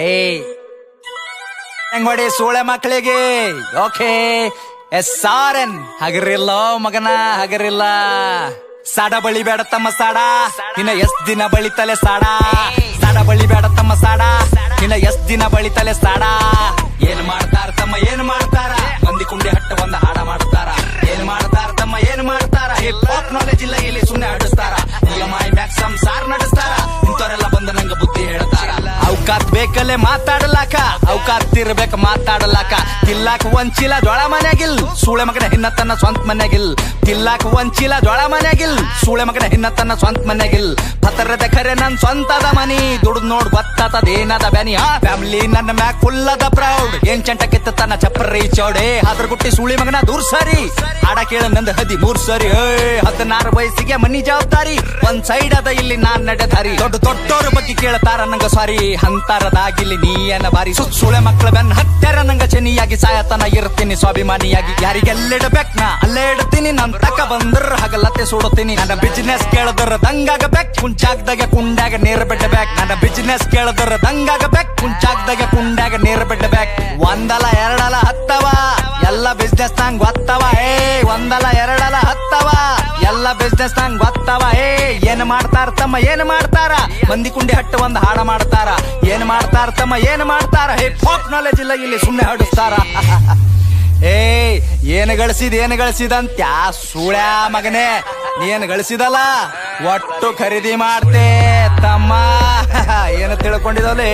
ಏಯ್ ಹೆಂಗೊಡಿ ಸೂಳೆ ಮಕ್ಕಳಿಗೆ ಓಕೆ SRN ಹಗರಿಲ್ಲ ಮಗನ ಹಗರಿಲ್ಲ. ಸಾಡ ಬಳಿ ಬೇಡ ತಮ್ಮ ಸಾಡ ಇನ್ನ ಎಷ್ಟ್ ದಿನ ಬಳಿತಲೆ ಸಾಡ. ಸಾಡ ಬಳಿ ಬೇಡ ತಮ್ಮ ಸಾಡ ಇನ್ನ ಎಷ್ಟ್ ದಿನ ಬಳಿತಲೆ ಸಾಡ. ಏನ್ ಮಾಡ್ತಾರ ತಮ್ಮ ಏನ್ ಮಾಡ್ತಾರ, ಮಂದಿ ಕುಂಡಿ ಹಟ್ಟ ಒಂದ ಹಾಡ ಮಾಡ್ತಾರ. ಏನ್ ಮಾಡ್ತಾರ ತಮ್ಮ ಏನ್ ಮಾಡ್ತಾರ, ಹಿಪ್ ಹಾಪ್ ನಾಲೆಜ್ ಇಲ್ಲ ಇಲ್ಲಿ ಸುಮ್ನೆ ಆಡಿಸ್ತಾರ. EMI ಮ್ಯಾಕ್ ಸಂಸಾರ ನಡೆಸ್ತಾರ, ಇಂಥವರೆಲ್ಲ ಬಂದ ನಂಗ ಬುದ್ಧಿ ಹೇಳ್ತಾರ. ಅವಕಾತ್ ಬೇಕಲ್ಲೇ ಮಾತಾಡಲಾಕ, ಅವಕಾತ್ ಇರ್ಬೇಕ ಮಾತಾಡಲಾಕ. ತಿಲ್ಲಾಕ ಒಂಚಿಲ ಜೋಳ ಮನ್ಯಾಗಿಲ್, ಸೂಳೆ ಮಗನ ಹಿನ್ನ ತನ್ನ ಸ್ವಂತ ಮನ್ಯಾಗಿಲ್. ತಿಲ್ಲಾಕ ಒಂಚಿಲ ಜೋಳ ಮನ್ಯಾಗಿಲ್, ಸೂಳೆ ಮಗನ ಹಿನ್ನ ತನ್ನ ಸ್ವಂತ ಮನ್ಯಾಗಿಲ್. ಪತರದ ಖರೆ ನನ್ ಸ್ವಂತದ ಮನಿ, ದುಡ್ದು ನೋಡ್ ಬತ್ತದೇನದ ಬ್ಯಾನಿ. ಫ್ಯಾಮಿಲಿ ನನ್ನ ಮ್ಯಾಕ್ ಫುಲ್ ಅದ ಪ್ರೌಡ್, ಏನ್ ಚಂಟ ಕಿತ್ತ ತನ್ನ ಚಪ್ಪರಿ ಚೌಡೆ. ಅದ್ರ ಗುಟ್ಟಿ ಸೂಳಿ ಮಗನ ದೂರ್ ಸರಿ, ಹಾಡ ಕೇಳ ನಂದ 13 ಸರಿ. 16 ವಯಸ್ಸಿಗೆ ಮನಿ ಜವಾಬ್ದಾರಿ, ಒಂದ್ ಸೈಡ್ ಅದ ಇಲ್ಲಿ ನಾನ್ ನಡೆದಾರಿ. ದೊಡ್ಡೋರ ಬಗ್ಗೆ ಕೇಳ್ತಾರ ನಂಗ ಸಾರಿ, ಅಂತರದಾಗಿಲ್ಲಿ ನೀಯನ ಬಾರಿ. ಸುಳೆ ಮಕ್ಕಳ ಬೆನ್ ಹತ್ಯಾರ ನಂಗ ಚನಿಯಾಗಿ, ಸಾಯತನ ಇರ್ತೀನಿ ಸ್ವಾಭಿಮಾನಿಯಾಗಿ. ಯಾರಿಗೆಲ್ಲಿಡ್ಬೇಕ್ ನಾ ಅಲ್ಲೇ ಇಡ್ತೀನಿ, ನನ್ ತಕ ಬಂದ್ರ ಹಗಲತ್ತೆ ಸುಡುತ್ತೀನಿ. ನನ್ನ ಬಿಸಿನೆಸ್ ಕೇಳದ್ರ ದಂಗಾಗಬೇಕ್, ಕುಂಚಾಗ್ದಾಗ ಕುಂಡಾಗ ನೀರ್ ಬಿಡ್ಬೇಕ್. ನನ್ನ ಬಿಸಿನೆಸ್ ಕೇಳದ್ರ ದಂಗಾಗಬೇಕ್, ಕುಂಚಾಗ್ದಾಗ ಕುಂಡಾಗ ನೀರ್ ಬಿಡ್ಬೇಕ್. ಒಂದಲ ಎರಡಲ ಹತ್ತವ ಎಲ್ಲ ಬಿಸ್ನೆಸ್ ನಂಗ್ ಗೊತ್ತವ. ಒಂದಲ ಎರಡಲ ಹತ್ತವ ಎಲ್ಲ ಬಿಸ್ನೆಸ್ ನಂಗ್ ಗೊತ್ತವ. ಏನ್ ಮಾಡ್ತಾರ ತಮ್ಮ ಏನ್ ಮಾಡ್ತಾರ, ಮಂದಿ ಕುಂಡಿ ಹಟ್ಟ ಒಂದ್ ಹಾಡ ಮಾಡ್ತಾರ. ಏನ್ ಮಾಡ್ತಾರ ತಮ್ಮ ಏನ್ ಮಾಡ್ತಾರ, ಹಿಪ್ ಹಾಪ್ ನಾಲೆಜ್ ಇಲ್ಲ ಇಲ್ಲಿ ಸುಮ್ನೆ ಹಾಡಿಸ್ತಾರ. ಏನ್ ಗಳಿಸಿದಂತ ಸೂಳ್ಯ ಮಗನೇ, ನೀನ್ ಗಳಿಸಿದಲ್ಲ ಒಟ್ಟು ಖರೀದಿ ಮಾಡ್ತೆ ತಮ್ಮ. ಏನು ತಿಳ್ಕೊಂಡಿದವಲೇ,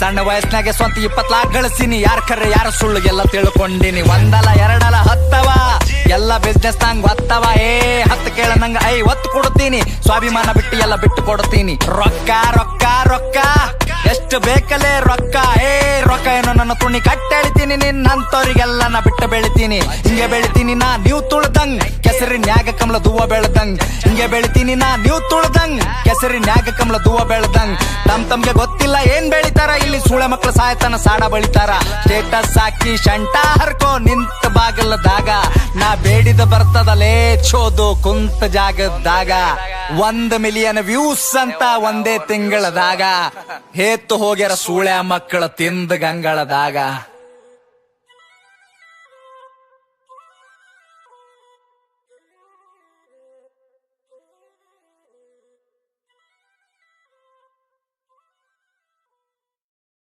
ಸಣ್ಣ ವಯಸ್ಸಿನಾಗೆ ಸ್ವಂತ 20 ಲಾಖ ಗಳಿಸಿನಿ. ಯಾರ್ ಖರೆ ಯಾರ ಸುಳ್ಳಿಗೆಲ್ಲ ತಿಳ್ಕೊಂಡಿನಿ. ಒಂದಲ ಎರಡಲ ಹತ್ತವ ಎಲ್ಲ ಬಿಸ್ನೆಸ್ ನಂಗ್ ಗೊತ್ತವ. 10 ಕೇಳ ನಂಗ 50 ಕೊಡ್ತೀನಿ, ಸ್ವಾಭಿಮಾನ ಬಿಟ್ಟು ಎಲ್ಲ ಬಿಟ್ಟು ಕೊಡ್ತೀನಿ. ರೊಕ್ಕ ರೊಕ್ಕ ರೊಕ್ಕ ಎಷ್ಟು ಬೇಕಲೇ ರೊಕ್ಕ. ರೊಕ್ಕ ಏನೋ ನನ್ನ ತುಣಿ ಕಟ್ಟೆಳಿತೀನಿ, ನಿನ್ನಂತವ್ರಿಗೆಲ್ಲ ನಾ ಬಿಟ್ಟು ಬೆಳಿತೀನಿ. ಹಿಂಗೆ ಬೆಳಿತೀನಿ ನಾ ನೀವು ತುಳ್ದಂಗ್, ಕೆಸರಿನ್ಯಾಗ ಕಮಲ ದೂವ ಬೆಳ್ದಂಗ್. ಹಿಂಗೆ ಬೆಳಿತೀನಿ ನಾ ನೀವು ತುಳ್ದಂಗ್, ಕೆಸರಿನ್ಯಾಗ ಕಮಲ ದೂವ ಬೆಳ್ದಂಗ್. ತಮ್ಗೆ ಗೊತ್ತಿಲ್ಲ ಏನ್ ಬೆಳಿತಾರ ಇಲ್ಲಿ ಸೂಳೆ ಮಕ್ಳು ಸಾಯ್ತನ ಸಾಡ ಬಳಿತಾರ. ಸ್ಟೇಟಸ್ ಹಾಕಿ ಶಂಟ ಹರ್ಕೋ ನಿಂತ ಬಾಗಲದಾಗ, ನಾ ಬೇಡಿದ ಬರ್ತದಲೇ ಚೋದು ಕುಂತ ಜಾಗದಾಗ. 1 ಮಿಲಿಯನ್ ವ್ಯೂಸ್ ಅಂತ ಒಂದೇ ತಿಂಗಳದಾಗ, ಹೇತ್ತು ಹೋಗ್ಯಾರ ಸೂಳೆ ಮಕ್ಕಳ ತಿಂದ ಗಂಗಳದಾಗ.